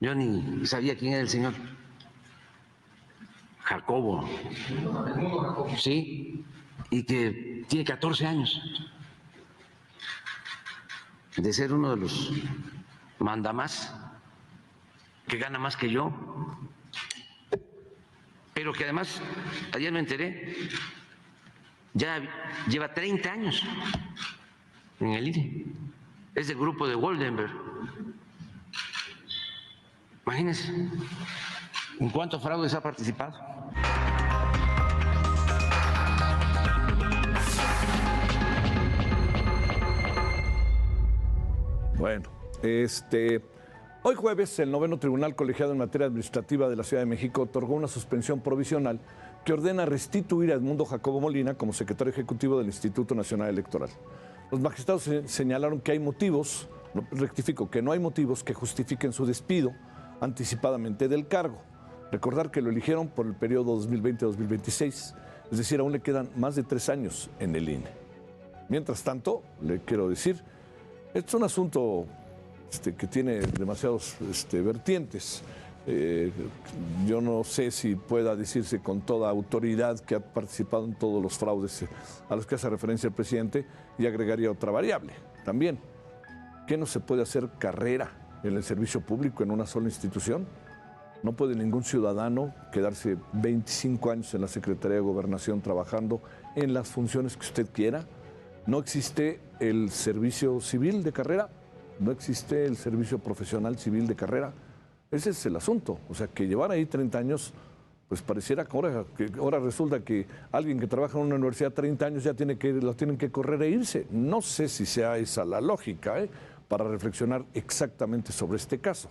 Yo ni sabía quién era el señor Jacobo. Sí, y que tiene 14 años de ser uno de los mandamás, que gana más que yo, pero que además, ayer me enteré, ya lleva 30 años en el INE, es del grupo de Woldenberg. Imagínense en cuántos fraudes ha participado. Bueno, hoy jueves el noveno Tribunal Colegiado en Materia Administrativa de la Ciudad de México otorgó una suspensión provisional que ordena restituir a Edmundo Jacobo Molina como secretario ejecutivo del Instituto Nacional Electoral. Los magistrados señalaron que hay motivos, rectifico, que no hay motivos que justifiquen su despido anticipadamente del cargo. Recordar que lo eligieron por el periodo 2020-2026, es decir, aún le quedan más de 3 años en el INE. Mientras tanto, le quiero decir, es un asunto que tiene demasiados vertientes. Yo no sé si pueda decirse con toda autoridad que ha participado en todos los fraudes a los que hace referencia el presidente, y agregaría otra variable también. ¿Qué no se puede hacer carrera en el servicio público en una sola institución? No puede ningún ciudadano quedarse 25 años en la Secretaría de Gobernación trabajando en las funciones que usted quiera. No existe el servicio civil de carrera, no existe el servicio profesional civil de carrera. Ese es el asunto. O sea, que llevar ahí 30 años, pues pareciera que ahora resulta que alguien que trabaja en una universidad 30 años ya lo tienen que correr e irse. No sé si sea esa la lógica, para reflexionar exactamente sobre este caso.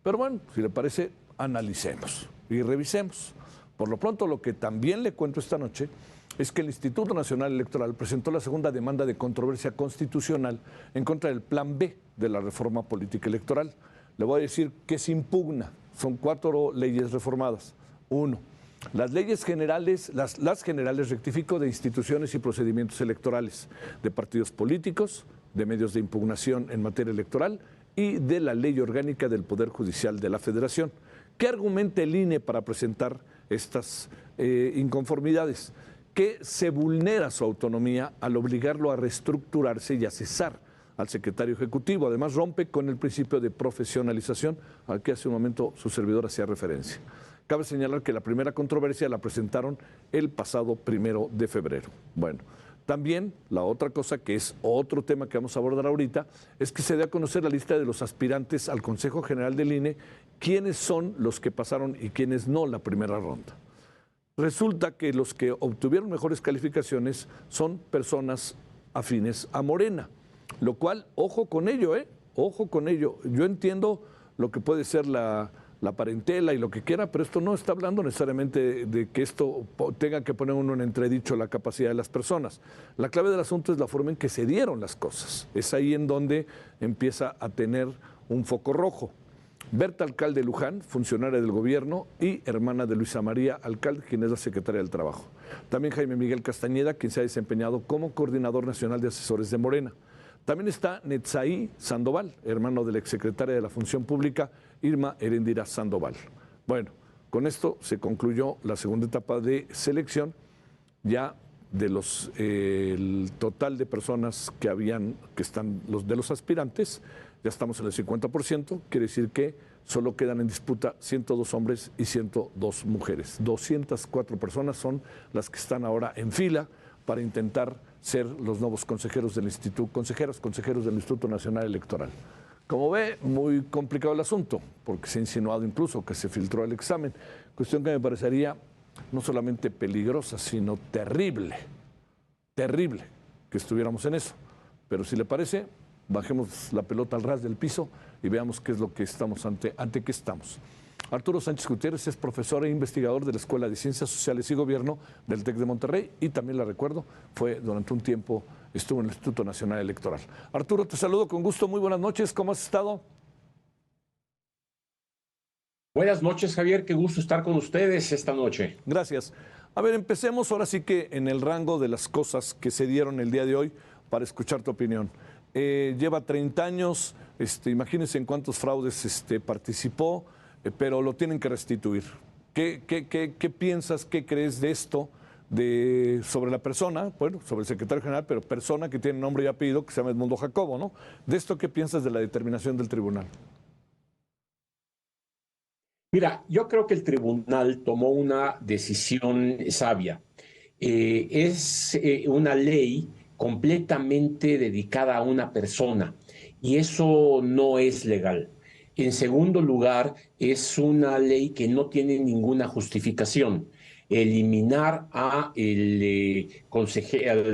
Pero bueno, si le parece, analicemos y revisemos. Por lo pronto, lo que también le cuento esta noche es que el Instituto Nacional Electoral presentó la segunda demanda de controversia constitucional en contra del Plan B de la reforma política electoral. Le voy a decir que se impugna. Son 4 leyes reformadas. 1. Las leyes generales, las generales, rectifico, de instituciones y procedimientos electorales, de partidos políticos, de medios de impugnación en materia electoral y de la Ley Orgánica del Poder Judicial de la Federación. ¿Qué argumenta el INE para presentar estas inconformidades? Que se vulnera su autonomía al obligarlo a reestructurarse y a cesar al secretario ejecutivo. Además, rompe con el principio de profesionalización al que hace un momento su servidor hacía referencia. Cabe señalar que la primera controversia la presentaron el pasado 1 de febrero. Bueno, también la otra cosa, que es otro tema que vamos a abordar ahorita, es que se dé a conocer la lista de los aspirantes al Consejo General del INE, quiénes son los que pasaron y quiénes no la primera ronda. Resulta que los que obtuvieron mejores calificaciones son personas afines a Morena, lo cual, ojo con ello, ojo con ello. Yo entiendo lo que puede ser la parentela y lo que quiera, pero esto no está hablando necesariamente de que esto tenga que poner uno en entredicho la capacidad de las personas. La clave del asunto es la forma en que se dieron las cosas. Es ahí en donde empieza a tener un foco rojo. Berta Alcalde Luján, funcionaria del gobierno y hermana de Luisa María Alcalde, quien es la secretaria del Trabajo. También Jaime Miguel Castañeda, quien se ha desempeñado como coordinador nacional de asesores de Morena. También está Netzaí Sandoval, hermano de la exsecretaria de la Función Pública, Irma Erendira Sandoval. Bueno, con esto se concluyó la segunda etapa de selección. Ya de el total de personas que están de los aspirantes, ya estamos en el 50%, quiere decir que solo quedan en disputa 102 hombres y 102 mujeres. 204 personas son las que están ahora en fila para intentar ser los nuevos consejeros del Instituto, consejeros del Instituto Nacional Electoral. Como ve, muy complicado el asunto, porque se ha insinuado incluso que se filtró el examen, cuestión que me parecería no solamente peligrosa, sino terrible que estuviéramos en eso. Pero si le parece, bajemos la pelota al ras del piso y veamos qué es lo que estamos ante qué estamos. Arturo Sánchez Gutiérrez es profesor e investigador de la Escuela de Ciencias Sociales y Gobierno del TEC de Monterrey y también, la recuerdo, durante un tiempo estuvo en el Instituto Nacional Electoral. Arturo, te saludo con gusto, muy buenas noches, ¿cómo has estado? Buenas noches, Javier, qué gusto estar con ustedes esta noche. Gracias. A ver, empecemos ahora sí que en el rango de las cosas que se dieron el día de hoy para escuchar tu opinión. lleva 30 años, imagínense en cuántos fraudes participó, pero lo tienen que restituir. ¿Qué piensas, qué crees de esto, sobre la persona, bueno, sobre el secretario general, pero persona que tiene nombre y apellido, que se llama Edmundo Jacobo, ¿no? De esto, ¿qué piensas de la determinación del tribunal? Mira, yo creo que el tribunal tomó una decisión sabia. Es una ley completamente dedicada a una persona y eso no es legal. En segundo lugar, es una ley que no tiene ninguna justificación. Eliminar al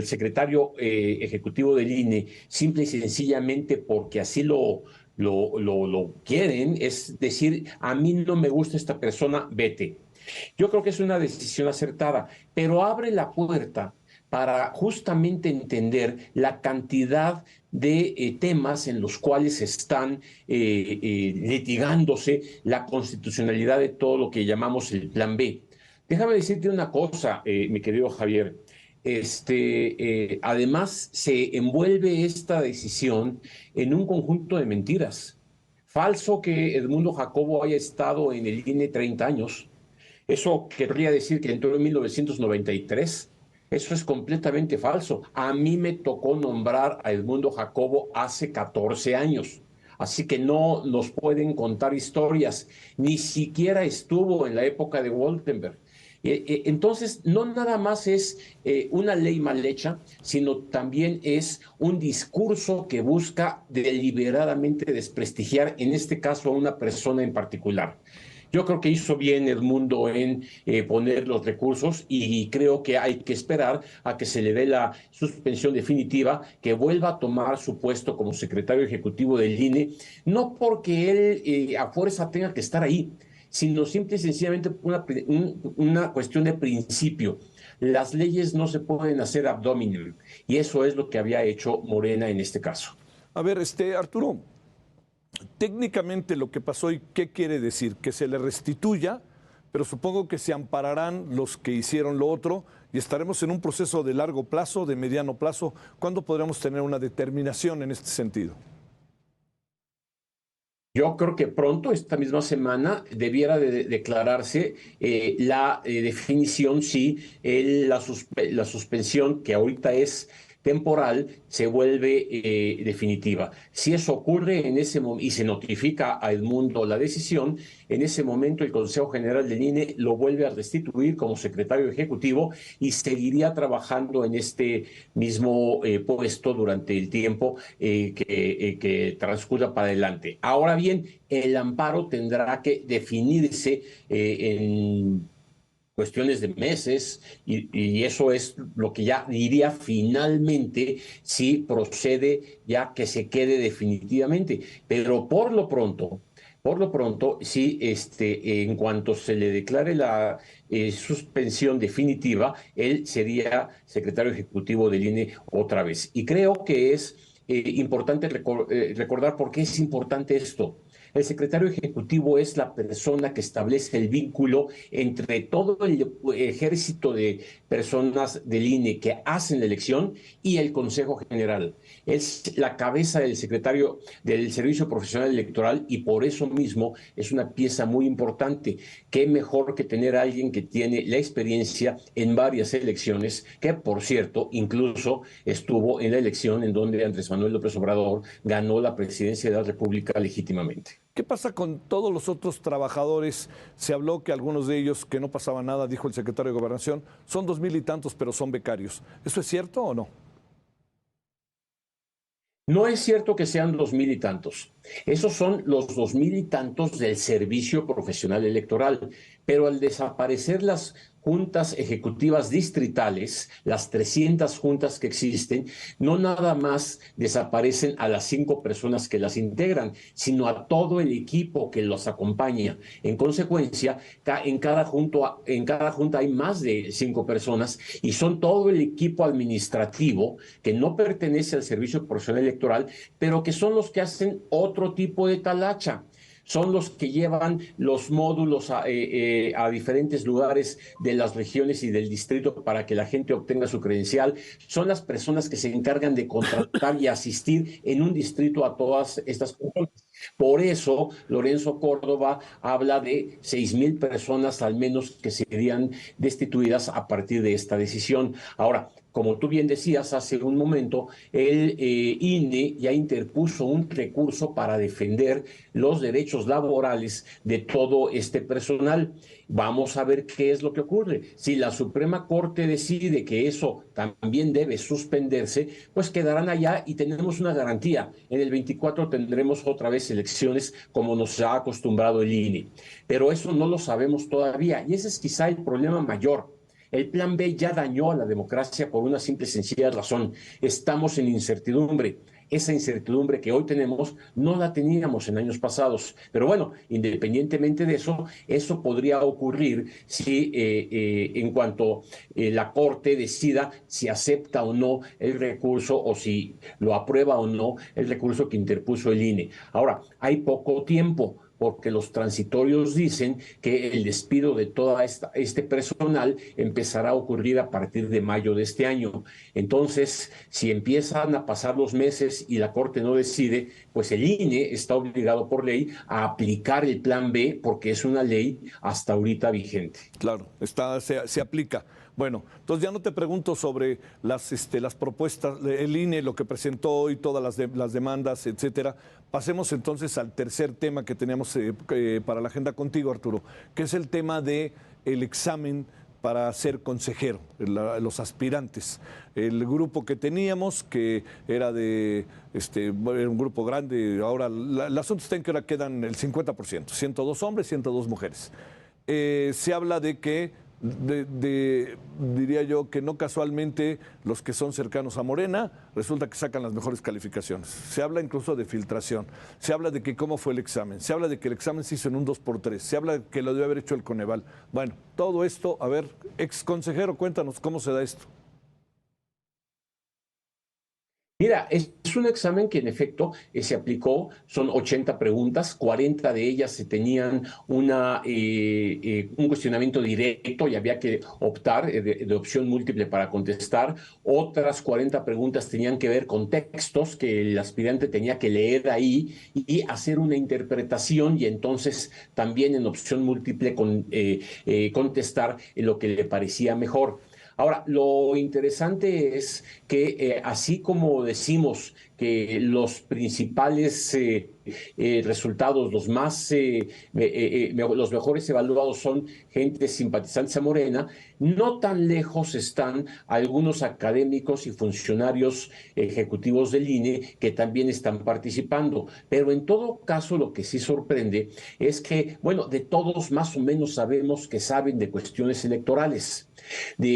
secretario ejecutivo del INE simple y sencillamente porque así lo quieren, es decir, a mí no me gusta esta persona, vete. Yo creo que es una decisión acertada, pero abre la puerta para justamente entender la cantidad de temas en los cuales están litigándose la constitucionalidad de todo lo que llamamos el Plan B. Déjame decirte una cosa, mi querido Javier. Además, se envuelve esta decisión en un conjunto de mentiras. Falso que Edmundo Jacobo haya estado en el INE 30 años. Eso querría decir que entró en 1993. Eso es completamente falso. A mí me tocó nombrar a Edmundo Jacobo hace 14 años. Así que no nos pueden contar historias. Ni siquiera estuvo en la época de Woltenberg. Entonces, no nada más es una ley mal hecha, sino también es un discurso que busca deliberadamente desprestigiar, en este caso, a una persona en particular. Yo creo que hizo bien Edmundo en poner los recursos y creo que hay que esperar a que se le dé la suspensión definitiva, que vuelva a tomar su puesto como secretario ejecutivo del INE, no porque él a fuerza tenga que estar ahí, sino simple y sencillamente una cuestión de principio. Las leyes no se pueden hacer ad hominem y eso es lo que había hecho Morena en este caso. A ver, Arturo, técnicamente lo que pasó y qué quiere decir, que se le restituya, pero supongo que se ampararán los que hicieron lo otro y estaremos en un proceso de largo plazo, de mediano plazo. ¿Cuándo podremos tener una determinación en este sentido? Yo creo que pronto, esta misma semana, debiera de declararse la definición si la suspensión, que ahorita es temporal, se vuelve definitiva. Si eso ocurre en ese y se notifica a Edmundo la decisión, en ese momento el Consejo General del INE lo vuelve a restituir como secretario ejecutivo y seguiría trabajando en este mismo puesto durante el tiempo que transcurra para adelante. Ahora bien, el amparo tendrá que definirse en cuestiones de meses y eso es lo que ya diría finalmente si procede ya que se quede definitivamente. Pero por lo pronto, sí, en cuanto se le declare la suspensión definitiva, él sería secretario ejecutivo del INE otra vez. Y creo que es importante recordar por qué es importante esto. El secretario ejecutivo es la persona que establece el vínculo entre todo el ejército de personas del INE que hacen la elección y el Consejo General. Es la cabeza del secretario del Servicio Profesional Electoral y por eso mismo es una pieza muy importante. Qué mejor que tener a alguien que tiene la experiencia en varias elecciones, que por cierto, incluso estuvo en la elección en donde Andrés Manuel López Obrador ganó la presidencia de la República legítimamente. ¿Qué pasa con todos los otros trabajadores? Se habló que algunos de ellos, que no pasaba nada, dijo el secretario de Gobernación, son 2,000 y tantos, pero son becarios. ¿Eso es cierto o no? No es cierto que sean 2,000 y tantos. Esos son los 2,000 y tantos del Servicio Profesional Electoral. Pero al desaparecer las juntas ejecutivas distritales, las 300 juntas que existen, no nada más desaparecen a las 5 personas que las integran, sino a todo el equipo que los acompaña. En consecuencia, en cada junta hay más de 5 personas y son todo el equipo administrativo que no pertenece al Servicio Profesional Electoral, pero que son los que hacen otro tipo de talacha. son los que llevan los módulos a diferentes lugares de las regiones y del distrito para que la gente obtenga su credencial, son las personas que se encargan de contratar y asistir en un distrito a todas estas personas. Por eso, Lorenzo Córdoba habla de 6,000 personas al menos que serían destituidas a partir de esta decisión. Ahora, como tú bien decías hace un momento, el INE ya interpuso un recurso para defender los derechos laborales de todo este personal. Vamos a ver qué es lo que ocurre. Si la Suprema Corte decide que eso también debe suspenderse, pues quedarán allá y tenemos una garantía. En el 24 tendremos otra vez elecciones como nos ha acostumbrado el INE. Pero eso no lo sabemos todavía y ese es quizá el problema mayor. El plan B ya dañó a la democracia por una simple y sencilla razón. Estamos en incertidumbre. Esa incertidumbre que hoy tenemos no la teníamos en años pasados. Pero bueno, independientemente de eso, eso podría ocurrir si en cuanto la Corte decida si acepta o no el recurso o si lo aprueba o no el recurso que interpuso el INE. Ahora, hay poco tiempo, porque los transitorios dicen que el despido de todo este personal empezará a ocurrir a partir de mayo de este año. Entonces, si empiezan a pasar los meses y la Corte no decide, pues el INE está obligado por ley a aplicar el plan B porque es una ley hasta ahorita vigente. Claro, se aplica. Bueno, entonces ya no te pregunto sobre las propuestas, el INE, lo que presentó hoy, todas las demandas, etcétera. Pasemos entonces al tercer tema que teníamos para la agenda contigo, Arturo, que es el tema del examen para ser consejero, los aspirantes. El grupo que teníamos, que era era un grupo grande, ahora el asunto está en que ahora quedan el 50%, 102 hombres, 102 mujeres. Se habla de que diría yo que no casualmente los que son cercanos a Morena resulta que sacan las mejores calificaciones. Se habla incluso de filtración, se habla de que cómo fue el examen, se habla de que el examen se hizo en un 2x3, se habla de que lo debe haber hecho el Coneval. Bueno, todo esto, a ver, ex consejero, cuéntanos cómo se da esto. Mira, es un examen que en efecto se aplicó, son 80 preguntas, 40 de ellas se tenían un cuestionamiento directo y había que optar de opción múltiple para contestar. Otras 40 preguntas tenían que ver con textos que el aspirante tenía que leer ahí y hacer una interpretación y entonces también en opción múltiple contestar lo que le parecía mejor. Ahora, lo interesante es que así como decimos que los principales resultados, los mejores evaluados son gente simpatizantes a Morena, no tan lejos están algunos académicos y funcionarios ejecutivos del INE que también están participando. Pero en todo caso, lo que sí sorprende es que, bueno, de todos más o menos sabemos que saben de cuestiones electorales. El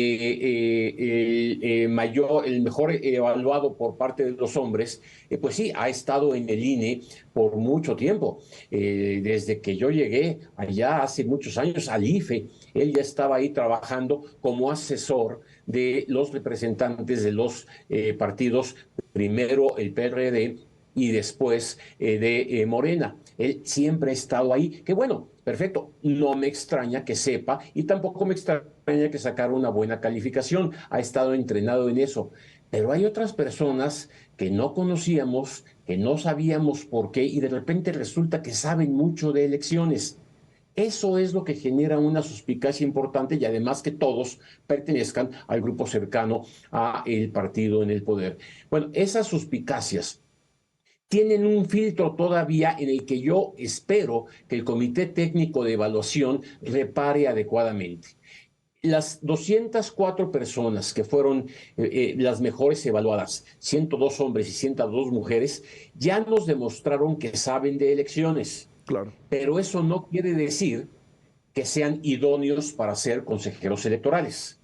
mejor evaluado por parte de los hombres, pues sí, ha estado en el INE por mucho tiempo. Desde que yo llegué allá hace muchos años al IFE, él ya estaba ahí trabajando como asesor de los representantes de los partidos, primero el PRD y después de Morena. Él siempre ha estado ahí, que bueno, perfecto, no me extraña que sepa y tampoco me extraña que sacara una buena calificación, ha estado entrenado en eso. Pero hay otras personas que no conocíamos, que no sabíamos por qué y de repente resulta que saben mucho de elecciones. Eso es lo que genera una suspicacia importante y además que todos pertenezcan al grupo cercano al partido en el poder. Bueno, esas suspicacias tienen un filtro todavía en el que yo espero que el Comité Técnico de Evaluación repare adecuadamente. Las 204 personas que fueron las mejores evaluadas, 102 hombres y 102 mujeres, ya nos demostraron que saben de elecciones. Claro. Pero eso no quiere decir que sean idóneos para ser consejeros electorales.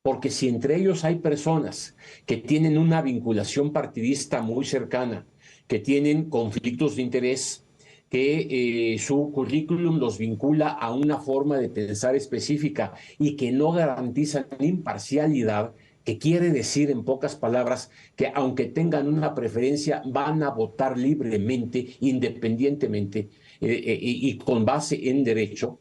Porque si entre ellos hay personas que tienen una vinculación partidista muy cercana, que tienen conflictos de interés, que su currículum los vincula a una forma de pensar específica y que no garantizan imparcialidad, que quiere decir en pocas palabras que aunque tengan una preferencia van a votar libremente, independientemente. y con base en derecho,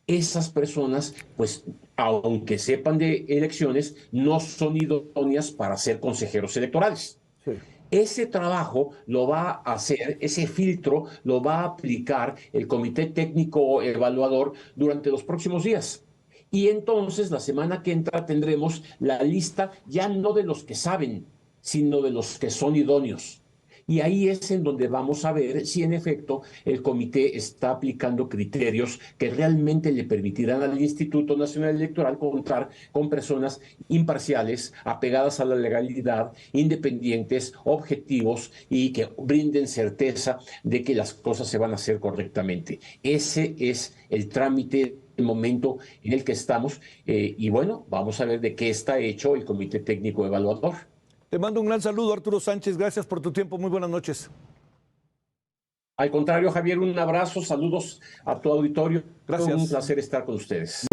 esas personas, pues, aunque sepan de elecciones, no son idóneas para ser consejeros electorales. Sí. Ese trabajo lo va a hacer, ese filtro lo va a aplicar el Comité Técnico Evaluador durante los próximos días. Y entonces la semana que entra tendremos la lista ya no de los que saben, sino de los que son idóneos. Y ahí es en donde vamos a ver si en efecto el comité está aplicando criterios que realmente le permitirán al Instituto Nacional Electoral contar con personas imparciales, apegadas a la legalidad, independientes, objetivos y que brinden certeza de que las cosas se van a hacer correctamente. Ese es el trámite, el momento en el que estamos, y bueno, vamos a ver de qué está hecho el Comité Técnico Evaluador. Te mando un gran saludo, Arturo Sánchez. Gracias por tu tiempo. Muy buenas noches. Al contrario, Javier, un abrazo, saludos a tu auditorio. Gracias. Un placer estar con ustedes.